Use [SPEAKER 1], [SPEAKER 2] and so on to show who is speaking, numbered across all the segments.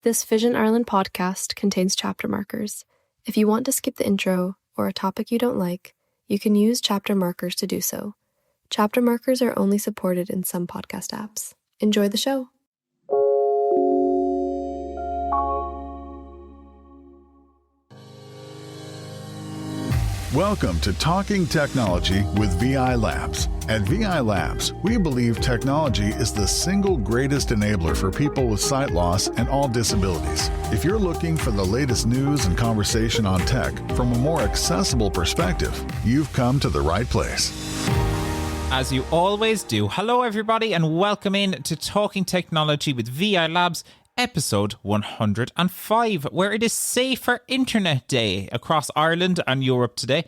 [SPEAKER 1] This Vision Ireland podcast contains chapter markers. If you want to skip the intro or a topic you don't like, you can use chapter markers to do so. Chapter markers are only supported in some podcast apps. Enjoy the show.
[SPEAKER 2] Welcome to Talking Technology with VI Labs. At VI Labs, we believe technology is the single greatest enabler for people with sight loss and all disabilities. If you're looking for the latest news and conversation on tech from a more accessible perspective, you've come to the right place.
[SPEAKER 3] As you always do, hello everybody and welcome in to Talking Technology with VI Labs, episode 105, where it is Safer Internet Day across Ireland and Europe today.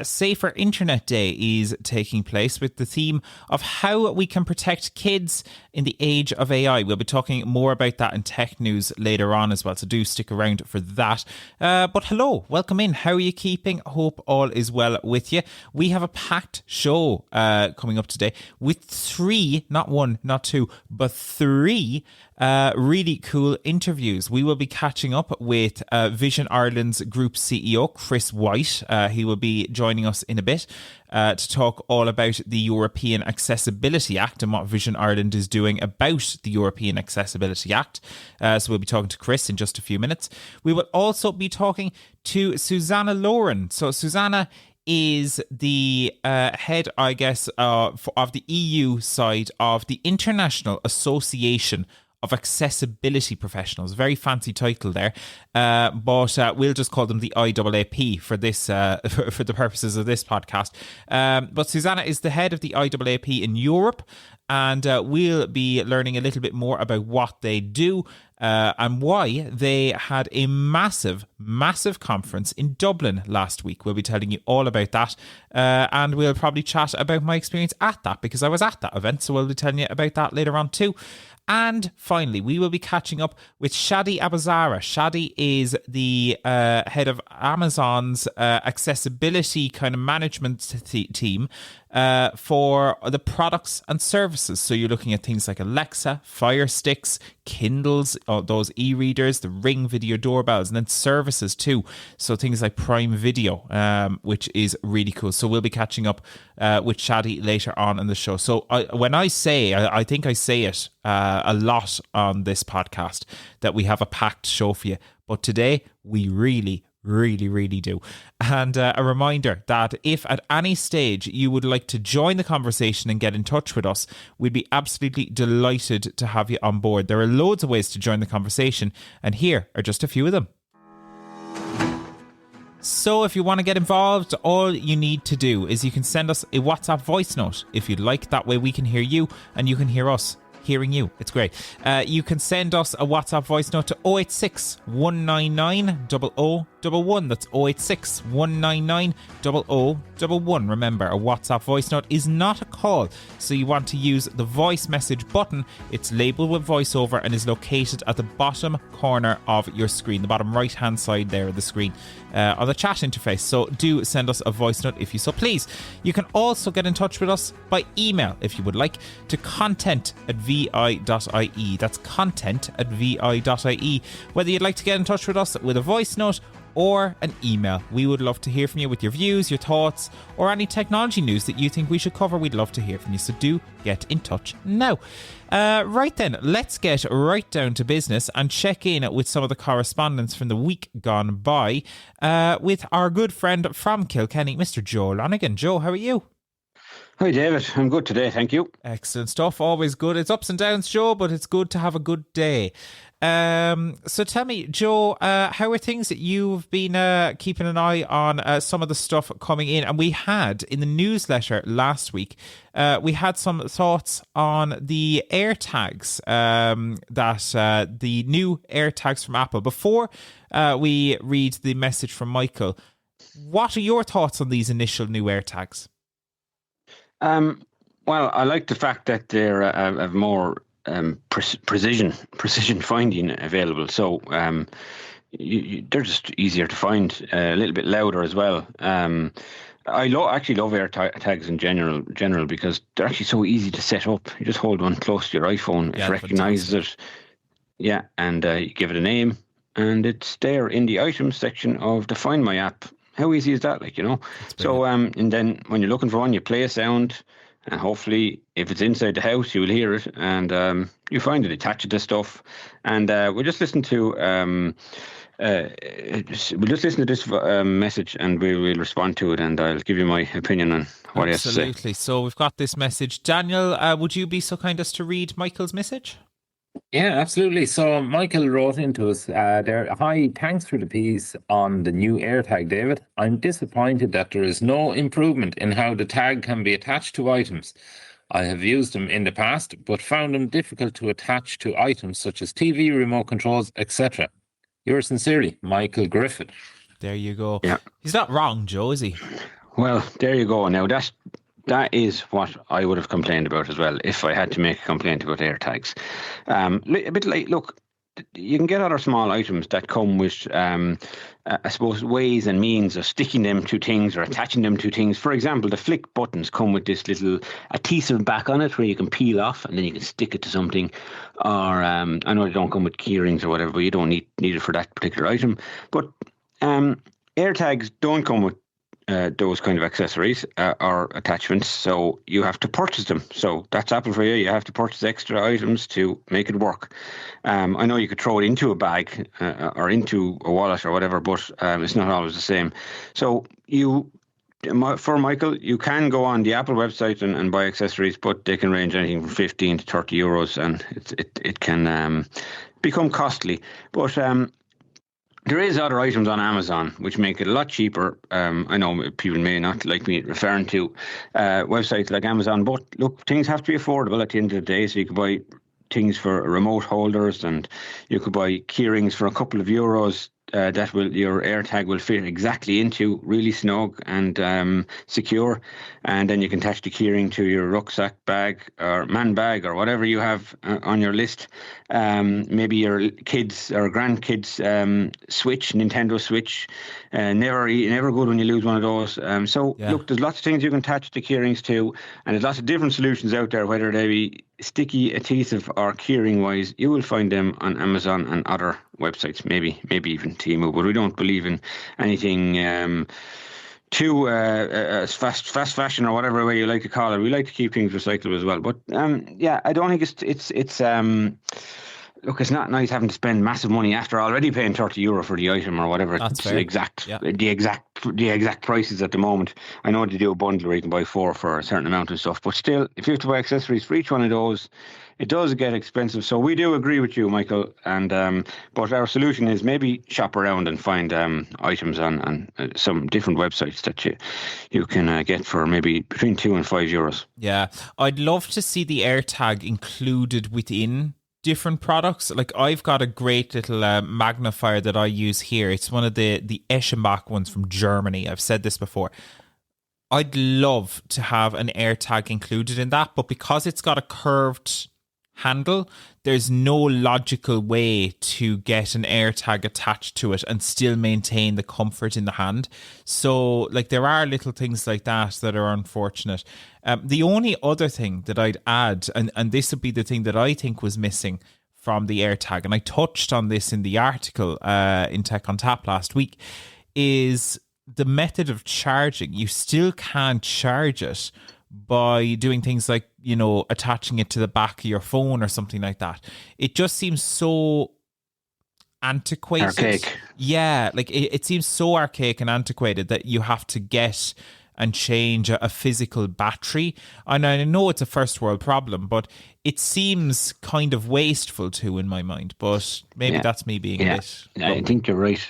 [SPEAKER 3] Safer Internet Day is taking place with the theme of how we can protect kids in the age of AI. We'll be talking more about that in tech news later on as well, so do stick around for that. But hello, welcome in. How are you keeping? Hope all is well with you. We have a packed show coming up today with three, not one, not two, but three really cool interviews. We will be catching up with Vision Ireland's Group CEO, Chris White. He will be joining us in a bit to talk all about the European Accessibility Act and what Vision Ireland is doing about the European Accessibility Act. So we'll be talking to Chris in just a few minutes. We will also be talking to Susanna Laurin. So Susanna is the head, I guess, of the EU side of the International Association of Accessibility Professionals. Very fancy title there, but we'll just call them the IAAP for this for the purposes of this podcast. But Susanna is the head of the IAAP in Europe, and we'll be learning a little bit more about what they do and why they had a massive conference in Dublin last week. We'll be telling you all about that, and we'll probably chat about my experience at that, because I was at that event, so we'll be telling you about that later on too. And finally, we will be catching up with Shadi Abou-Zahra. Shadi is the head of Amazon's accessibility kind of management team for the products and services. So you're looking at things like Alexa, Fire Sticks, Kindles, those e-readers, the Ring video doorbells, and then services too. So things like Prime Video, which is really cool. So we'll be catching up with Shadi later on in the show. So when I say, I think I say it a lot on this podcast, that we have a packed show for you. But today, we really do. And a reminder that if at any stage you would like to join the conversation and get in touch with us, we'd be absolutely delighted to have you on board. There are loads of ways to join the conversation, and here are just a few of them. So if you want to get involved, all you need to do is you can send us a WhatsApp voice note if you'd like. That way we can hear you and you can hear us hearing you. It's great. You can send us a WhatsApp voice note to 086 199 0011. That's 086 199 0011. Remember, a WhatsApp voice note is not a call, so you want to use the voice message button. It's labelled with voiceover and is located at the bottom corner of your screen, the bottom right hand side there of the screen, on the chat interface. So do send us a voice note if you so please. You can also get in touch with us by email if you would like, to content@vi.ie. That's content@vi.ie. Whether you'd like to get in touch with us with a voice note or an email, we would love to hear from you with your views, your thoughts, or any technology news that you think we should cover. We'd love to hear from you, so do get in touch now. Right then, let's get right down to business and check in with some of the correspondence from the week gone by with our good friend from Kilkenny, Mr. Joe Lonigan. Joe, how are you?
[SPEAKER 4] Hi David, I'm good today, thank you.
[SPEAKER 3] Excellent stuff, always good. It's ups and downs, Joe, but it's good to have a good day. So tell me, Joe, how are things that you've been keeping an eye on some of the stuff coming in? And we had in the newsletter last week, we had some thoughts on the AirTags, the new AirTags from Apple. Before we read the message from Michael, what are your thoughts on these initial new AirTags?
[SPEAKER 4] Well, I like the fact that they're have more precision finding available. So they're just easier to find, a little bit louder as well. I actually love AirTags in general because they're actually so easy to set up. You just hold one close to your iPhone, it recognises it. Yeah, and you give it a name, and it's there in the items section of the Find My app. How easy is that? So and then when you're looking for one, you play a sound, and hopefully, if it's inside the house, you will hear it, and you find it, attach it to stuff, and we'll just listen to this message, and we will respond to it, and I'll give you my opinion on what he has to say.
[SPEAKER 3] Absolutely. So we've got this message. Daniel, would you be so kind as to read Michael's message?
[SPEAKER 5] Yeah, absolutely. So Michael wrote into us there, hi, thanks for the piece on the new AirTag, David. I'm disappointed that there is no improvement in how the tag can be attached to items. I have used them in the past, but found them difficult to attach to items such as TV, remote controls, etc. Yours sincerely, Michael Griffin.
[SPEAKER 3] There you go.
[SPEAKER 4] Yeah.
[SPEAKER 3] He's not wrong, Joe, is he?
[SPEAKER 4] Well, there you go. Now, that is what I would have complained about as well if I had to make a complaint about AirTags. A bit like, look, you can get other small items that come with, I suppose, ways and means of sticking them to things or attaching them to things. For example, the flick buttons come with this little adhesive back on it where you can peel off and then you can stick it to something. Or I know they don't come with key rings or whatever, but you don't need it for that particular item. But AirTags don't come with those kind of accessories or attachments, so you have to purchase them. So that's Apple for you. You have to purchase extra items to make it work. I know you could throw it into a bag or into a wallet or whatever, but it's not always the same. So for Michael, you can go on the Apple website and buy accessories, but they can range anything from 15 to 30 euros, and it can become costly. But there is other items on Amazon which make it a lot cheaper. I know people may not like me referring to websites like Amazon, but look, things have to be affordable at the end of the day. So you could buy things for remote holders, and you could buy keyrings for a couple of euros that your AirTag will fit exactly into, really snug and secure. And then you can attach the keyring to your rucksack bag or man bag or whatever you have on your list. Maybe your kids or grandkids Switch, Nintendo Switch. Never good when you lose one of those. Look, there's lots of things you can attach the keyrings to, and there's lots of different solutions out there, whether they be sticky, adhesive, or keyring wise. You will find them on Amazon and other websites, maybe even Temu, but we don't believe in anything too fast fashion or whatever way you like to call it. We like to keep things recyclable as well. But I don't think it's look, it's not nice having to spend massive money after already paying €30 for the item or whatever.
[SPEAKER 3] That's fair.
[SPEAKER 4] The exact prices at the moment. I know they do a bundle where you can buy 4 for a certain amount of stuff, but still, if you have to buy accessories for each one of those, it does get expensive. So we do agree with you, Michael. And but our solution is maybe shop around and find items on some different websites that you can get for maybe between €2 and €5.
[SPEAKER 3] Yeah, I'd love to see the AirTag included within different products. Like, I've got a great little magnifier that I use here. It's one of the Eschenbach ones from Germany. I've said this before. I'd love to have an AirTag included in that, but because it's got a curved handle, there's no logical way to get an AirTag attached to it and still maintain the comfort in the hand. So, like, there are little things like that are unfortunate. The only other thing that I'd add, and this would be the thing that I think was missing from the AirTag, and I touched on this in the article in Tech on Tap last week, is the method of charging. You still can't charge it by doing things like, attaching it to the back of your phone or something like that. It just seems so antiquated.
[SPEAKER 4] Archaic.
[SPEAKER 3] Yeah, like it seems so archaic and antiquated that you have to get and change a physical battery. And I know it's a first world problem, but it seems kind of wasteful too in my mind. But maybe that's me being a bit...
[SPEAKER 4] I think you're right.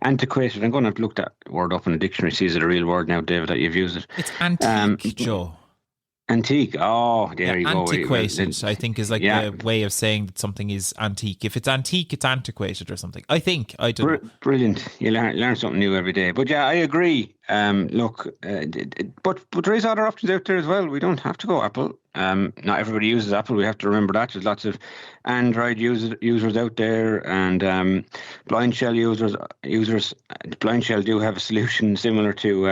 [SPEAKER 4] Antiquated. I'm going to have to look that word up in the dictionary, see is it a real word now, David, that you've used it.
[SPEAKER 3] It's antique, Joe.
[SPEAKER 4] Antique. Oh, there you go.
[SPEAKER 3] Antiquated, I think, is like the way of saying that something is antique. If it's antique, it's antiquated or something. I think. I don't know.
[SPEAKER 4] Brilliant. You learn something new every day. But yeah, I agree. Look, but there is other options out there as well. We don't have to go Apple. Not everybody uses Apple. We have to remember that. There's lots of Android users out there, and Blind Shell users. Blind Shell do have a solution similar to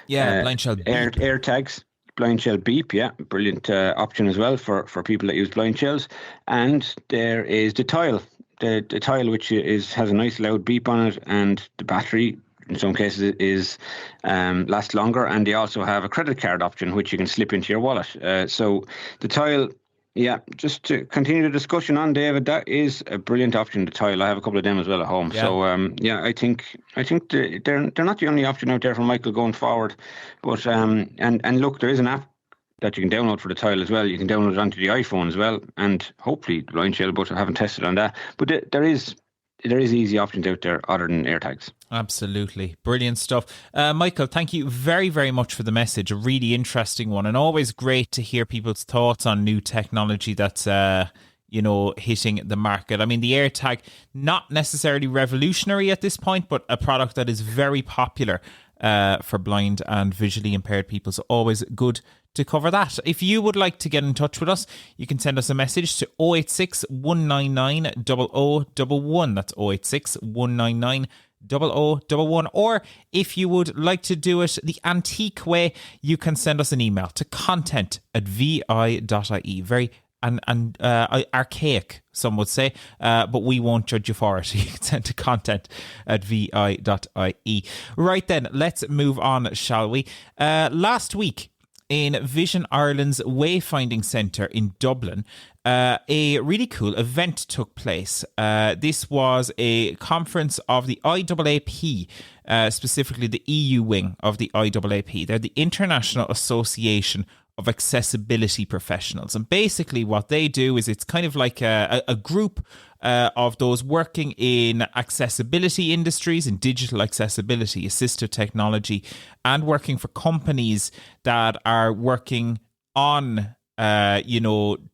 [SPEAKER 3] Blind Shell
[SPEAKER 4] AirTags. blind shell beep, brilliant option as well for people that use blind shells. And there is the tile, the tile which has a nice loud beep on it, and the battery in some cases is lasts longer. And they also have a credit card option which you can slip into your wallet. So the tile. Yeah, just to continue the discussion on, David, that is a brilliant option, the tile. I have a couple of them as well at home. Yeah. So, I think they're not the only option out there for Michael going forward. But and look, there is an app that you can download for the tile as well. You can download it onto the iPhone as well, and hopefully the blind shell, but I haven't tested on that. But there is easy options out there other than AirTags.
[SPEAKER 3] Absolutely. Brilliant stuff. Michael, thank you very, very much for the message. A really interesting one, and always great to hear people's thoughts on new technology that's, hitting the market. I mean, the AirTag, not necessarily revolutionary at this point, but a product that is very popular for blind and visually impaired people. So always good to cover that. If you would like to get in touch with us, you can send us a message to 086 199 0011. That's 086 199 0011. Or if you would like to do it the antique way, you can send us an email to content@vi.ie. Very archaic, some would say, but we won't judge you for it. You can send to content@vi.ie. Right then, let's move on, shall we? Last week, in Vision Ireland's Wayfinding Centre in Dublin, a really cool event took place. This was a conference of the IAAP, specifically the EU wing of the IAAP. They're the International Association of Accessibility Professionals. And basically what they do is it's kind of like a group of those working in accessibility industries, in digital accessibility, assistive technology, and working for companies that are working on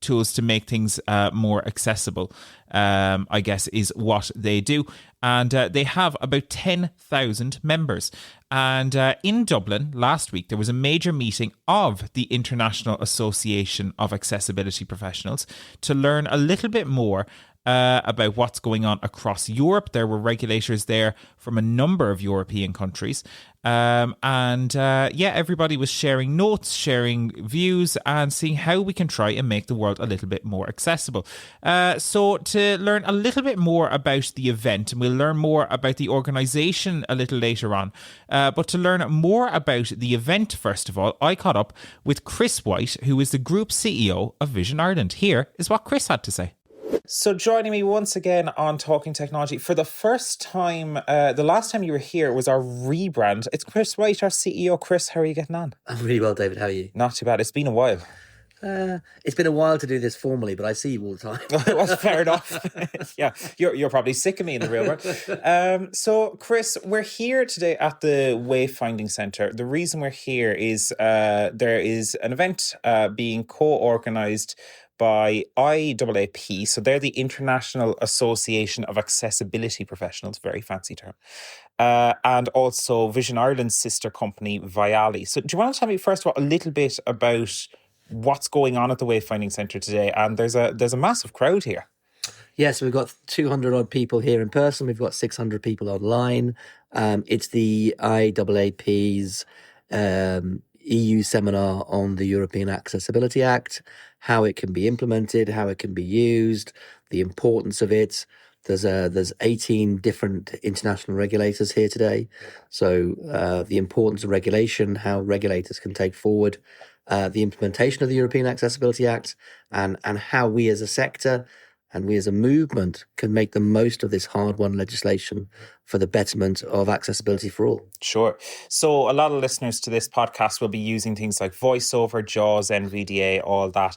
[SPEAKER 3] tools to make things more accessible, I guess, is what they do. And they have about 10,000 members. And in Dublin last week, there was a major meeting of the International Association of Accessibility Professionals to learn a little bit more about what's going on across Europe. There were regulators there from a number of European countries. Everybody was sharing notes, sharing views, and seeing how we can try and make the world a little bit more accessible. So to learn a little bit more about the event, and we'll learn more about the organisation a little later on, but to learn more about the event, first of all, I caught up with Chris White, who is the Group CEO of Vision Ireland. Here is what Chris had to say. So joining me once again on Talking Technology for the first time, the last time you were here was our rebrand. It's Chris White, our CEO. Chris, how are you getting on?
[SPEAKER 6] I'm really well, David. How are you?
[SPEAKER 3] Not too bad. It's been a while.
[SPEAKER 6] It's been a while to do this formally, but I see you all the time.
[SPEAKER 3] Well, fair enough. Yeah, you're probably sick of me in the real world. So, Chris, we're here today at the Wayfinding Centre. The reason we're here is there is an event being co-organised by IAAP. So they're the International Association of Accessibility Professionals, very fancy term. And also Vision Ireland's sister company, Vially. So do you want to tell me first of all a little bit about what's going on at the Wayfinding Centre today? And there's a massive crowd here.
[SPEAKER 6] Yes, we've got 200 odd people here in person. We've got 600 people online. It's the IAAP's EU seminar on the European Accessibility Act, how it can be implemented, how it can be used, the importance of it. There's 18 different international regulators here today. So the importance of regulation, how regulators can take forward the implementation of the European Accessibility Act, and how we as a sector and we as a movement can make the most of this hard-won legislation for the betterment of accessibility for all.
[SPEAKER 3] Sure. So a lot of listeners to this podcast will be using things like VoiceOver, JAWS, NVDA, all that.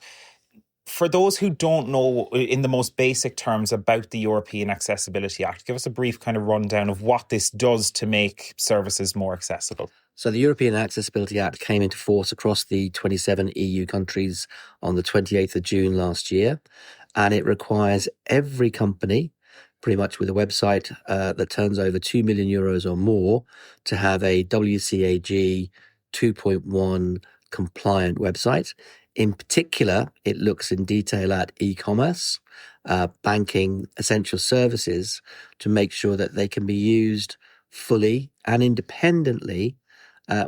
[SPEAKER 3] For those who don't know in the most basic terms about the European Accessibility Act, give us a brief kind of rundown of what this does to make services more accessible.
[SPEAKER 6] So the European Accessibility Act came into force across the 27 EU countries on the 28th of June last year. And it requires every company, pretty much with a website that turns over 2 million euros or more, to have a WCAG 2.1 compliant website. In particular, it looks in detail at e-commerce, banking, essential services, to make sure that they can be used fully and independently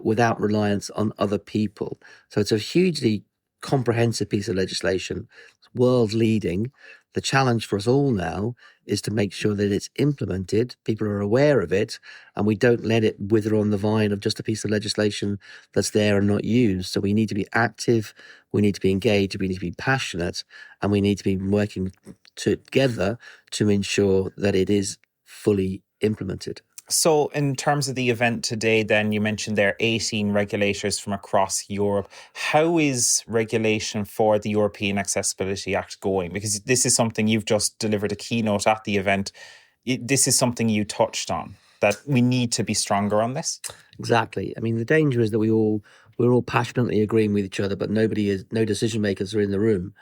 [SPEAKER 6] without reliance on other people. So it's a hugely comprehensive piece of legislation, world leading. The challenge for us all now is to make sure that it's implemented, people are aware of it, and we don't let it wither on the vine of just a piece of legislation that's there and not used. So we need to be active, we need to be engaged, we need to be passionate, and we need to be working together to ensure that it is fully implemented.
[SPEAKER 3] So in terms of the event today, then you mentioned there are 18 regulators from across Europe. How is regulation for the European Accessibility Act going? Because this is something you've just delivered a keynote at the event. This is something you touched on, that we need to be stronger on this.
[SPEAKER 6] Exactly. I mean, the danger is that we're all passionately agreeing with each other, but no decision makers are in the room.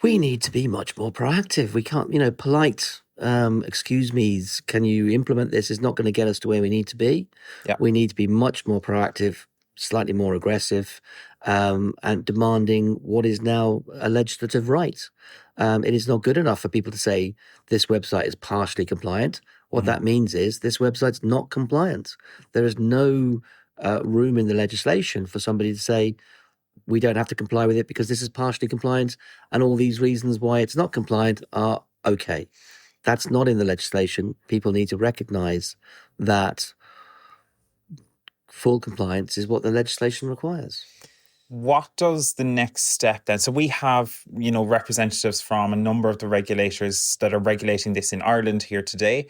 [SPEAKER 6] We need to be much more proactive. We can't, polite excuse me's, can you implement this, is not going to get us to where we need to be.
[SPEAKER 3] Yep.
[SPEAKER 6] We need to be much more proactive, slightly more aggressive, and demanding what is now a legislative right. It is not good enough for people to say this website is partially compliant. What that means is this website's not compliant. There is no room in the legislation for somebody to say, we don't have to comply with it because this is partially compliant, and all these reasons why it's not compliant are okay. That's not in the legislation. People need to recognise that full compliance is what the legislation requires.
[SPEAKER 3] What does the next step then? So we have, representatives from a number of the regulators that are regulating this in Ireland here today.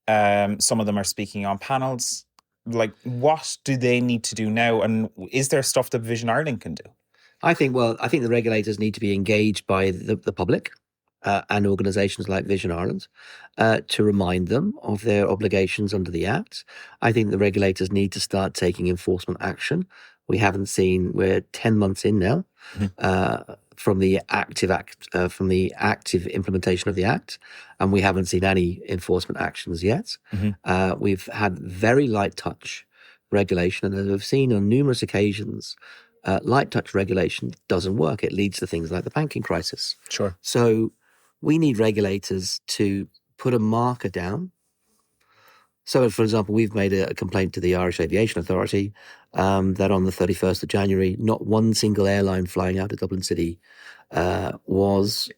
[SPEAKER 3] Some of them are speaking on panels. Like, what do they need to do now? And is there stuff that Vision Ireland can do?
[SPEAKER 6] I think the regulators need to be engaged by the public and organisations like Vision Ireland to remind them of their obligations under the Act. I think the regulators need to start taking enforcement action. We're 10 months in now from the active implementation of the Act, and we haven't seen any enforcement actions yet. We've had very light touch regulation, and as we've seen on numerous occasions, light touch regulation doesn't work. It leads to things like the banking crisis.
[SPEAKER 3] Sure.
[SPEAKER 6] So we need regulators to put a marker down. So, for example, we've made a complaint to the Irish Aviation Authority that on the 31st of January, not one single airline flying out of Dublin City was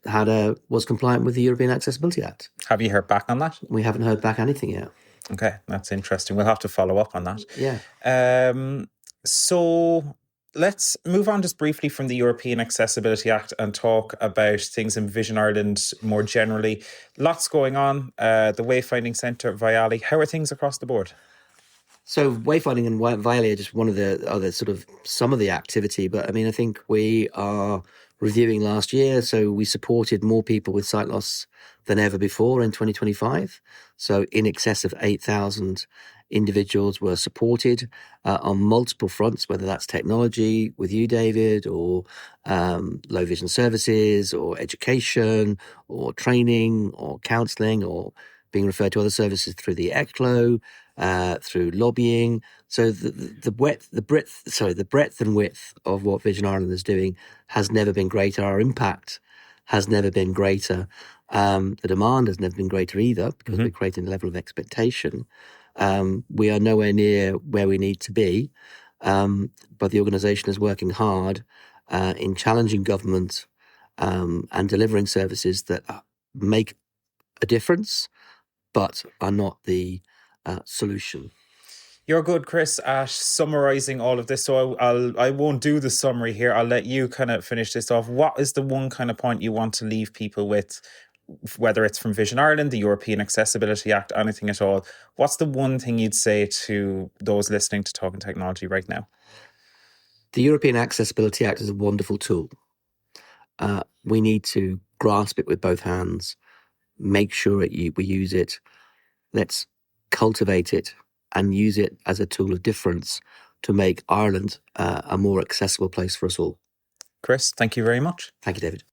[SPEAKER 6] compliant with the European Accessibility Act.
[SPEAKER 3] Have you heard back on that?
[SPEAKER 6] We haven't heard back anything yet.
[SPEAKER 3] Okay, that's interesting. We'll have to follow up on that.
[SPEAKER 6] Yeah.
[SPEAKER 3] So let's move on just briefly from the European Accessibility Act and talk about things in Vision Ireland more generally. Lots going on. The Wayfinding Centre at Vially. How are things across the board?
[SPEAKER 6] So Wayfinding and Vially are just one of the other some of the activity. But I mean, I think we are reviewing last year. So we supported more people with sight loss than ever before in 2025. So in excess of 8,000 individuals were supported on multiple fronts, whether that's technology with you, David, or low vision services, or education, or training, or counselling, or being referred to other services through the ECLO, through lobbying. So the breadth and width of what Vision Ireland is doing has never been greater. Our impact has never been greater. The demand has never been greater either, because we're creating a level of expectation. We are nowhere near where we need to be, but the organisation is working hard in challenging government and delivering services that make a difference, but are not the solution.
[SPEAKER 3] You're good, Chris, at summarising all of this, so I won't do the summary here. I'll let you kind of finish this off. What is the one kind of point you want to leave people with, whether it's from Vision Ireland, the European Accessibility Act, anything at all? What's the one thing you'd say to those listening to Talking Technology right now?
[SPEAKER 6] The European Accessibility Act is a wonderful tool. We need to grasp it with both hands, make sure we use it. Let's cultivate it and use it as a tool of difference to make Ireland a more accessible place for us all.
[SPEAKER 3] Chris, thank you very much.
[SPEAKER 6] Thank you, David.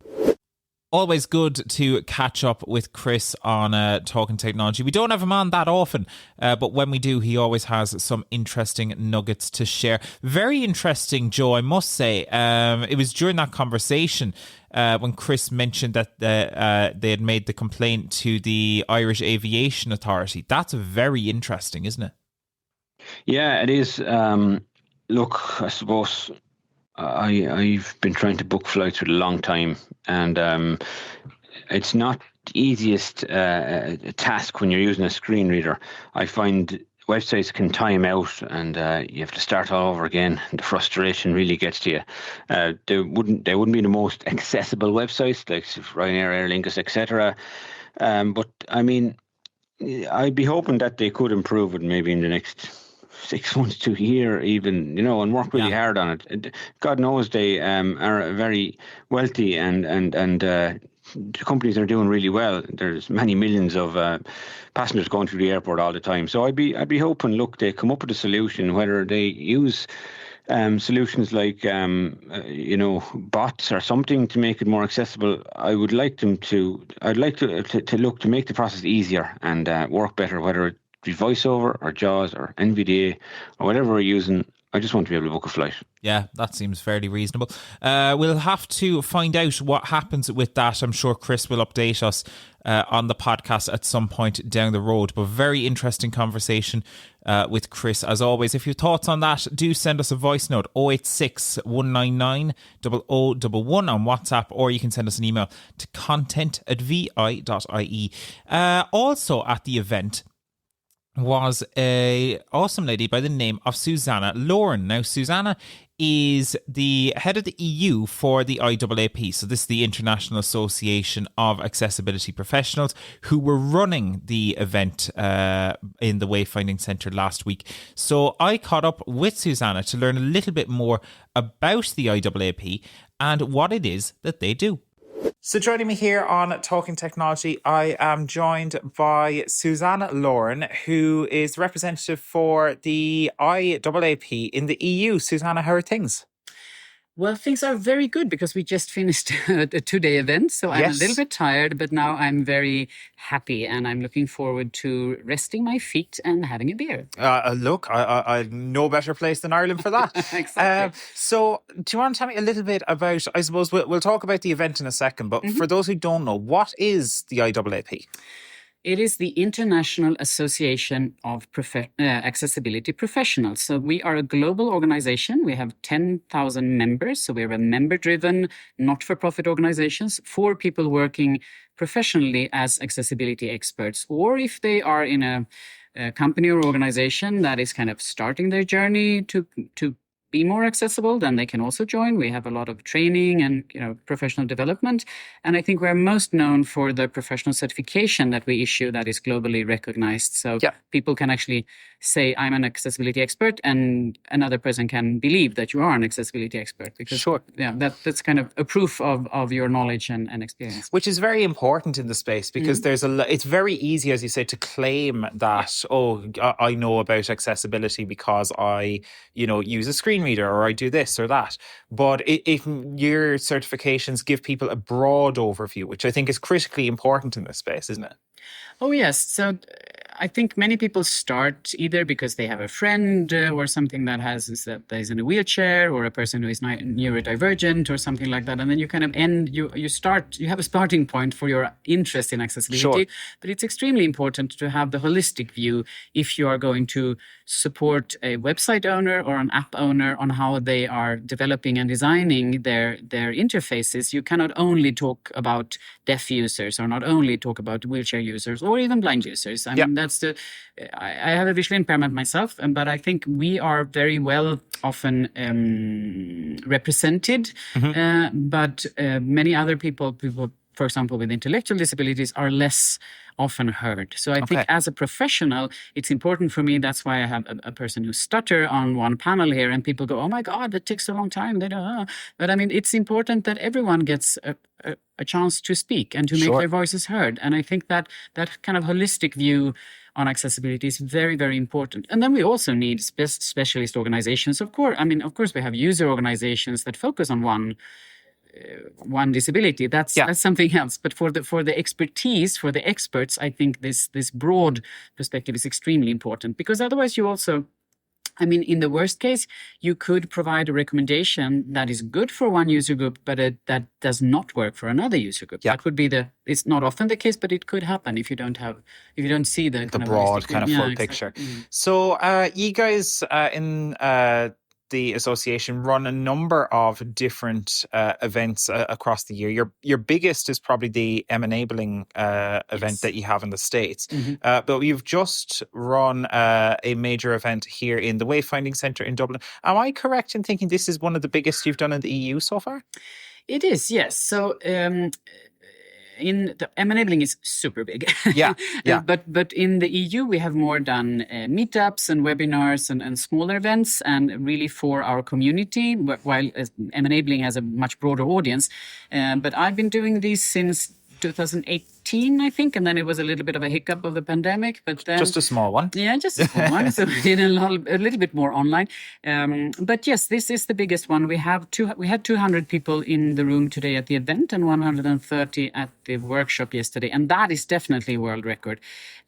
[SPEAKER 3] Always good to catch up with Chris on Talking Technology. We don't have him on that often, but when we do, he always has some interesting nuggets to share. Very interesting, Joe, I must say. It was during that conversation when Chris mentioned that they had made the complaint to the Irish Aviation Authority. That's very interesting, isn't it?
[SPEAKER 4] Yeah, it is. Look, I suppose I've been trying to book flights for a long time, and it's not the easiest task when you're using a screen reader. I find websites can time out, and you have to start all over again. And the frustration really gets to you. They wouldn't be the most accessible websites like Ryanair, Aer Lingus, etc. But I mean, I'd be hoping that they could improve it maybe in the next 6 months to a year, even, and work really hard on it. God knows they are very wealthy, and the companies are doing really well. There's many millions of passengers going through the airport all the time. So I'd be hoping, look, they come up with a solution, whether they use solutions like bots or something to make it more accessible. I'd like to look to make the process easier and work better, whether it be VoiceOver or JAWS or NVDA or whatever we're using. I just want to be able to book a flight.
[SPEAKER 3] Yeah, that seems fairly reasonable. We'll have to find out what happens with that. I'm sure Chris will update us on the podcast at some point down the road. But very interesting conversation with Chris, as always. If you have thoughts on that, do send us a voice note, 086 199 0011 on WhatsApp, or you can send us an email to content@vi.ie. Also at the event was a awesome lady by the name of Susanna Laurin. Now, Susanna is the head of the EU for the IAAP. So this is the International Association of Accessibility Professionals, who were running the event in the Wayfinding Centre last week. So I caught up with Susanna to learn a little bit more about the IAAP and what it is that they do. So joining me here on Talking Technology, I am joined by Susanna Laurin, who is representative for the IAAP in the EU. Susanna, how are things?
[SPEAKER 7] Well, things are very good because we just finished a 2-day event. So I'm a little bit tired, but now I'm very happy and I'm looking forward to resting my feet and having a beer.
[SPEAKER 3] Look, I no better place than Ireland for that.
[SPEAKER 7] Exactly.
[SPEAKER 3] So do you want to tell me a little bit about, I suppose we'll talk about the event in a second, but for those who don't know, what is the IAAP?
[SPEAKER 7] It is the International Association of Accessibility Professionals. So we are a global organization. We have 10,000 members. So we're a member-driven, not-for-profit organizations for people working professionally as accessibility experts, or if they are in a company or organization that is kind of starting their journey to be more accessible, then they can also join. We have a lot of training and professional development. And I think we're most known for the professional certification that we issue that is globally recognized. So people can actually say, I'm an accessibility expert, and another person can believe that you are an accessibility expert. Because that's kind of a proof of your knowledge and experience.
[SPEAKER 3] Which is very important in the space because it's very easy, as you say, to claim that, I know about accessibility because I, use a screen reader, or I do this or that. But if your certifications give people a broad overview, which I think is critically important in this space, isn't it?
[SPEAKER 7] Oh, yes. So I think many people start either because they have a friend or something that is in a wheelchair, or a person who is neurodivergent or something like that. And then you kind of you have a starting point for your interest in accessibility. Sure. But it's extremely important to have the holistic view if you are going to support a website owner or an app owner on how they are developing and designing their interfaces. You cannot only talk about deaf users, or not only talk about wheelchair users, or even blind users. I mean, I have a visual impairment myself, but I think we are very well often represented. But many other people, for example, with intellectual disabilities, are less often heard. So I think as a professional, it's important for me. That's why I have a person who stutter on one panel here, and people go, oh my God, that takes a long time. But I mean, it's important that everyone gets a chance to speak and to make their voices heard. And I think that kind of holistic view on accessibility is very, very important. And then we also need specialist organizations. Of course, we have user organizations that focus on one disability. That's something else. But for the expertise, for the experts, I think this broad perspective is extremely important, because otherwise you also I mean, in the worst case, you could provide a recommendation that is good for one user group, but that does not work for another user group.
[SPEAKER 3] Yeah.
[SPEAKER 7] That would be it's not often the case, but it could happen if you don't see the kind of
[SPEAKER 3] broad
[SPEAKER 7] holistic
[SPEAKER 3] kind of
[SPEAKER 7] view.
[SPEAKER 3] full
[SPEAKER 7] Yeah,
[SPEAKER 3] picture.
[SPEAKER 7] exactly.
[SPEAKER 3] So you guys in the association run a number of different events across the year. Your biggest is probably the M-Enabling event that you have in the States. But you've just run a major event here in the Wayfinding Centre in Dublin. Am I correct in thinking this is one of the biggest you've done in the EU so far?
[SPEAKER 7] It is, yes. So in the M-Enabling is super big.
[SPEAKER 3] Yeah.
[SPEAKER 7] But in the EU, we have more done meetups and webinars and smaller events, and really for our community, while M-Enabling has a much broader audience. But I've been doing these since 2018, I think, and then it was a little bit of a hiccup of the pandemic. But then
[SPEAKER 3] just a small one.
[SPEAKER 7] Yeah, just a small one. So we did a little bit more online. But yes, this is the biggest one. We had 200 people in the room today at the event and 130 at the workshop yesterday, and that is definitely a world record.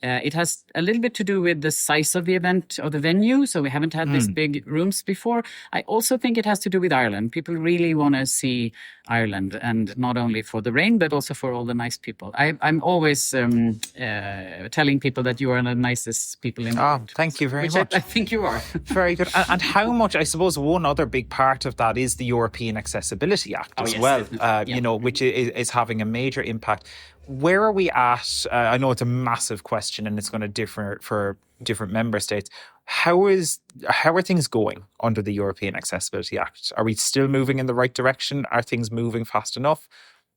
[SPEAKER 7] It has a little bit to do with the size of the event or the venue, so we haven't had these big rooms before. I also think it has to do with Ireland. People really want to see Ireland, and not only for the rain, but also for all the nice people. I'm always telling people that you are the nicest people in the world.
[SPEAKER 3] Thank you very
[SPEAKER 7] Which
[SPEAKER 3] much.
[SPEAKER 7] I think you are.
[SPEAKER 3] Very good. And how much, I suppose, one other big part of that is the European Accessibility Act as
[SPEAKER 7] yes,
[SPEAKER 3] well,
[SPEAKER 7] definitely.
[SPEAKER 3] you know, which is having a major impact. Where are we at? I know it's a massive question and it's going to differ for different member states. How are things going under the European Accessibility Act? Are we still moving in the right direction? Are things moving fast enough?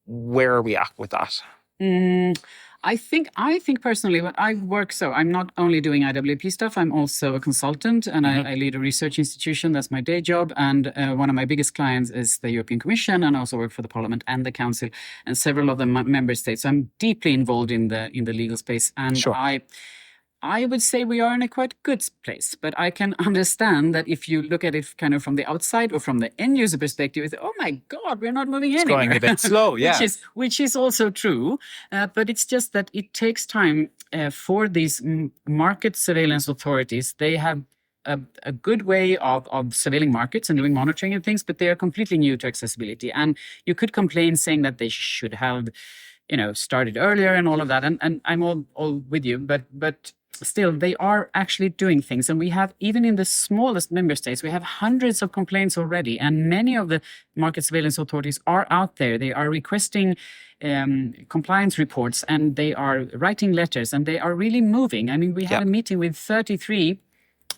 [SPEAKER 3] Where are we at with that?
[SPEAKER 7] I think personally, when I work, so I'm not only doing IAAP stuff, I'm also a consultant, and I lead a research institution. That's my day job. And one of my biggest clients is the European Commission, and I also work for the Parliament and the Council and several of the member states. So I'm deeply involved in the legal space. And
[SPEAKER 3] Sure.
[SPEAKER 7] I would say we are in a quite good place, but I can understand that if you look at it kind of from the outside or from the end user perspective, it's, oh my God, we're not moving anywhere.
[SPEAKER 3] It's going a bit slow, yeah.
[SPEAKER 7] which is also true, but it's just that it takes time for these market surveillance authorities. They have a good way of surveilling markets and doing monitoring and things, but they are completely new to accessibility. And you could complain saying that they should have, started earlier and all of that. And I'm all with you, but still, they are actually doing things. And we have, even in the smallest member states, we have hundreds of complaints already. And many of the market surveillance authorities are out there. They are requesting compliance reports, and they are writing letters, and they are really moving. I mean, we had a meeting with 33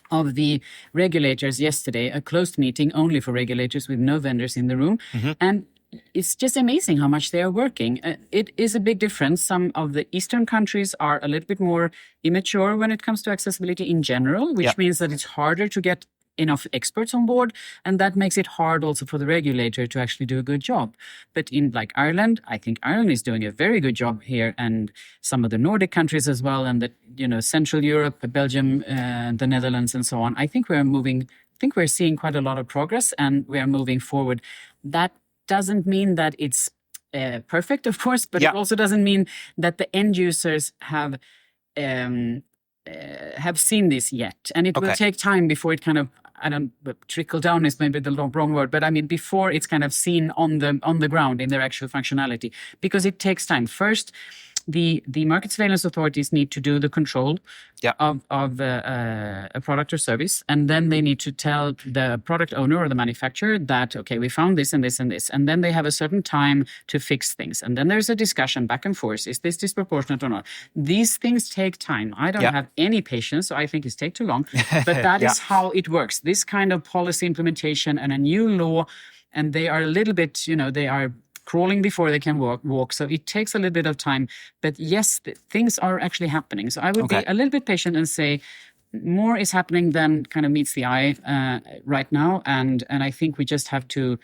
[SPEAKER 7] of the regulators yesterday, a closed meeting only for regulators with no vendors in the room. And it's just amazing how much they are working. It is a big difference. Some of the Eastern countries are a little bit more immature when it comes to accessibility in general, which means that it's harder to get enough experts on board. And that makes it hard also for the regulator to actually do a good job. But in like Ireland, I think Ireland is doing a very good job here, and some of the Nordic countries as well, and Central Europe, Belgium, the Netherlands, and so on. I think we're seeing quite a lot of progress, and we are moving forward. That doesn't mean that it's perfect, of course, but it also doesn't mean that the end users have seen this yet. And it will take time before it kind of, trickle down is maybe the wrong word, but I mean, before it's kind of seen on the ground in their actual functionality, because it takes time. First, the market surveillance authorities need to do the control of a product or service, and then they need to tell the product owner or the manufacturer that, okay, we found this and this and this, and then they have a certain time to fix things, and then there's a discussion back and forth: is this disproportionate or not? These things take time. I don't have any patience, so I think it's take too long. But that is how it works. This kind of policy implementation and a new law, and they are a little bit, they are crawling before they can walk. So it takes a little bit of time. But yes, things are actually happening. So I would be a little bit patient and say more is happening than kind of meets the eye right now. And I think we just have to,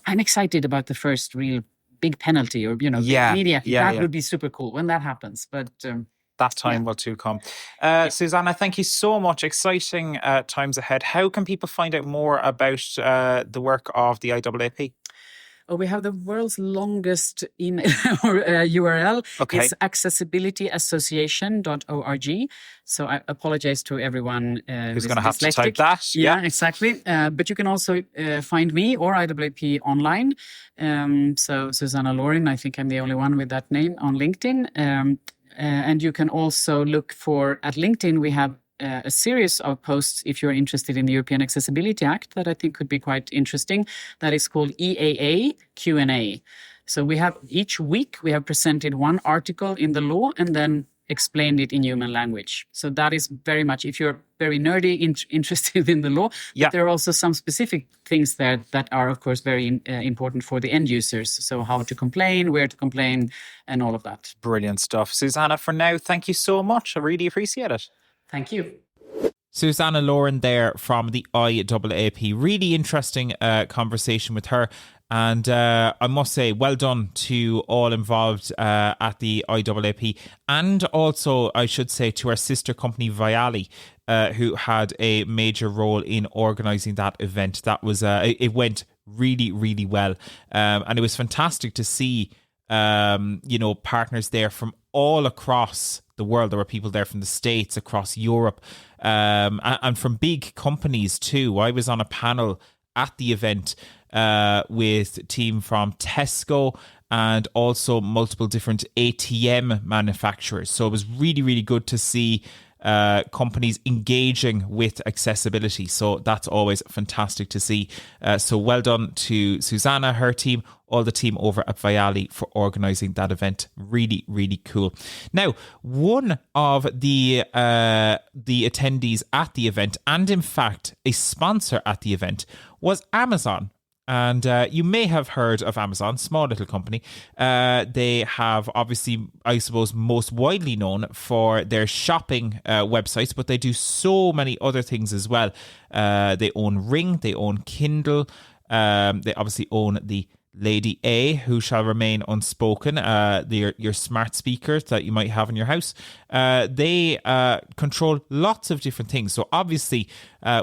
[SPEAKER 7] I'm excited about the first real big penalty or, media. That would be super cool when that happens. But
[SPEAKER 3] that time will too come. Susanna, thank you so much. Exciting times ahead. How can people find out more about the work of the IAAP?
[SPEAKER 7] Oh, we have the world's longest email or URL.
[SPEAKER 3] Okay.
[SPEAKER 7] It's accessibilityassociation.org. So I apologize to everyone
[SPEAKER 3] Who's going to have to
[SPEAKER 7] dyslexic.
[SPEAKER 3] type that?
[SPEAKER 7] Yeah, exactly. But you can also find me or IAAP online. So Susanna Laurin, I think I'm the only one with that name on LinkedIn. And you can also look for, at LinkedIn, we have a series of posts if you're interested in the European Accessibility Act that I think could be quite interesting. That is called EAA Q&A. So we have each week we have presented one article in the law and then explained it in human language. So that is very much, if you're very nerdy, interested in the law,
[SPEAKER 3] Yeah.
[SPEAKER 7] but there are also some specific things there that are, of course, very important for the end users. So how to complain, where to complain, and all of that.
[SPEAKER 3] Brilliant stuff. Susanna, for now, thank you so much. I really appreciate it.
[SPEAKER 7] Thank you.
[SPEAKER 3] Susanna Laurin there from the IAAP. Really interesting conversation with her. And I must say, well done to all involved at the IAAP. And also, I should say, to our sister company, Vially, who had a major role in organising that event. That was it went really, really well. And it was fantastic to see, partners there from all across the world. There were people there from the States, across Europe, and from big companies too. I was on a panel at the event with a team from Tesco and also multiple different ATM manufacturers. So it was really, really good to see companies engaging with accessibility. So that's always fantastic to see. So well done to Susanna, her team, all the team over at Vially for organising that event. Really, really cool. Now, one of the attendees at the event, and in fact a sponsor at the event, was Amazon. And you may have heard of Amazon, small little company. They have obviously, I suppose, most widely known for their shopping websites, but they do so many other things as well. They own Ring, they own Kindle, they obviously own the Lady A, who shall remain unspoken, your smart speakers that you might have in your house. They control lots of different things. So obviously,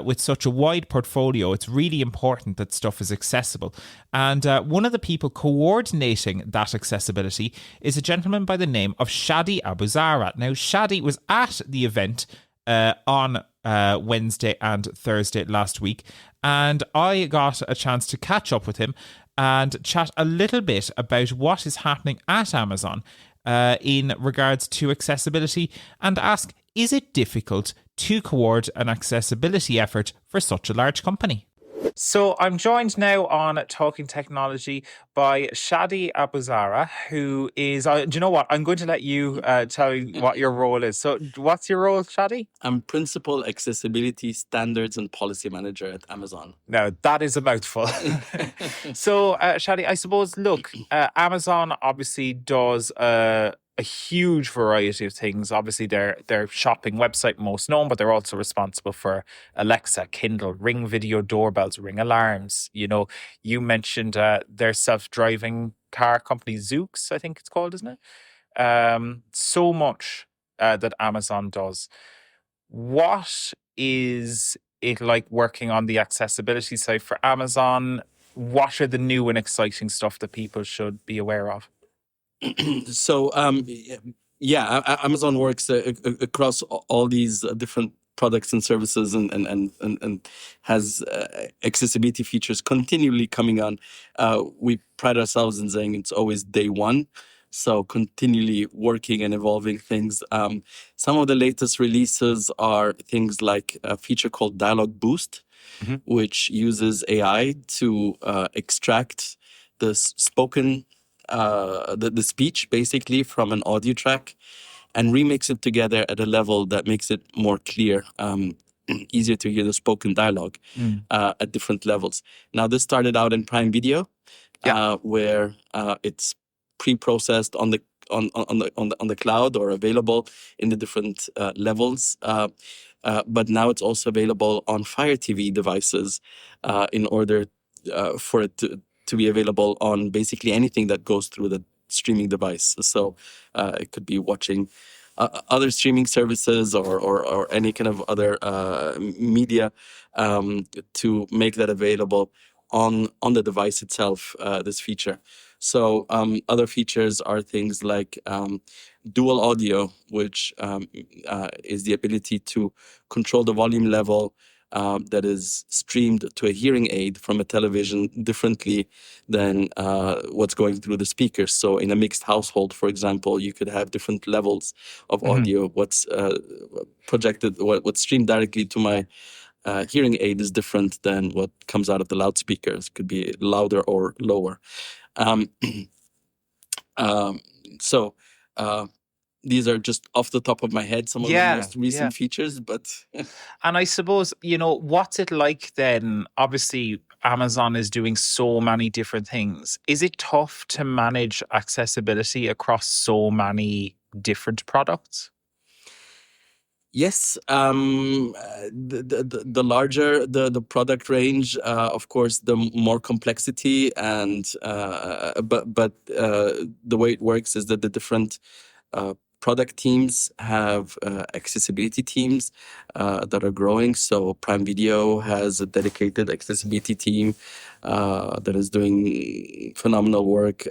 [SPEAKER 3] with such a wide portfolio, it's really important that stuff is accessible. And one of the people coordinating that accessibility is a gentleman by the name of Shadi Abou-Zahra. Now, Shadi was at the event on Wednesday and Thursday last week, and I got a chance to catch up with him and chat a little bit about what is happening at Amazon in regards to accessibility, and ask, is it difficult to coordinate an accessibility effort for such a large company? So I'm joined now on Talking Technology by Shadi Abou-Zahra, who is, do you know what? I'm going to let you tell me what your role is. So what's your role, Shadi?
[SPEAKER 8] I'm Principal Accessibility Standards and Policy Manager at Amazon.
[SPEAKER 3] Now, that is a mouthful. So, Shadi, I suppose, look, Amazon obviously does a huge variety of things. Obviously, their shopping website most known, but they're also responsible for Alexa, Kindle, Ring video doorbells, Ring alarms. You know, you mentioned their self-driving car company, Zoox, I think it's called, isn't it? So much that Amazon does. What is it like working on the accessibility side for Amazon? What are the new and exciting stuff that people should be aware of?
[SPEAKER 8] So, Amazon works across all these different products and services and has accessibility features continually coming on. We pride ourselves in saying it's always day one. So continually working and evolving things. Some of the latest releases are things like a feature called Dialogue Boost, which uses AI to extract the spoken the speech basically from an audio track and remix it together at a level that makes it more clear, easier to hear the spoken dialogue at different levels. Now, this started out in Prime Video, where it's pre-processed on the cloud or available in the different levels. But now it's also available on Fire TV devices in order for it to be available on basically anything that goes through the streaming device. So it could be watching other streaming services or any kind of other media to make that available on the device itself, this feature. So other features are things like dual audio, which is the ability to control the volume level that is streamed to a hearing aid from a television differently than what's going through the speakers. So in a mixed household, for example, you could have different levels of audio. What's projected, what's streamed directly to my hearing aid is different than what comes out of the loudspeakers. It could be louder or lower. Um, so these are just off the top of my head some of the most recent features, but
[SPEAKER 3] and I suppose, what's it like then? Obviously, Amazon is doing so many different things. Is it tough to manage accessibility across so many different products?
[SPEAKER 8] Yes, the larger the product range, of course, the more complexity, and but the way it works is that the different product teams have accessibility teams that are growing. So Prime Video has a dedicated accessibility team that is doing phenomenal work.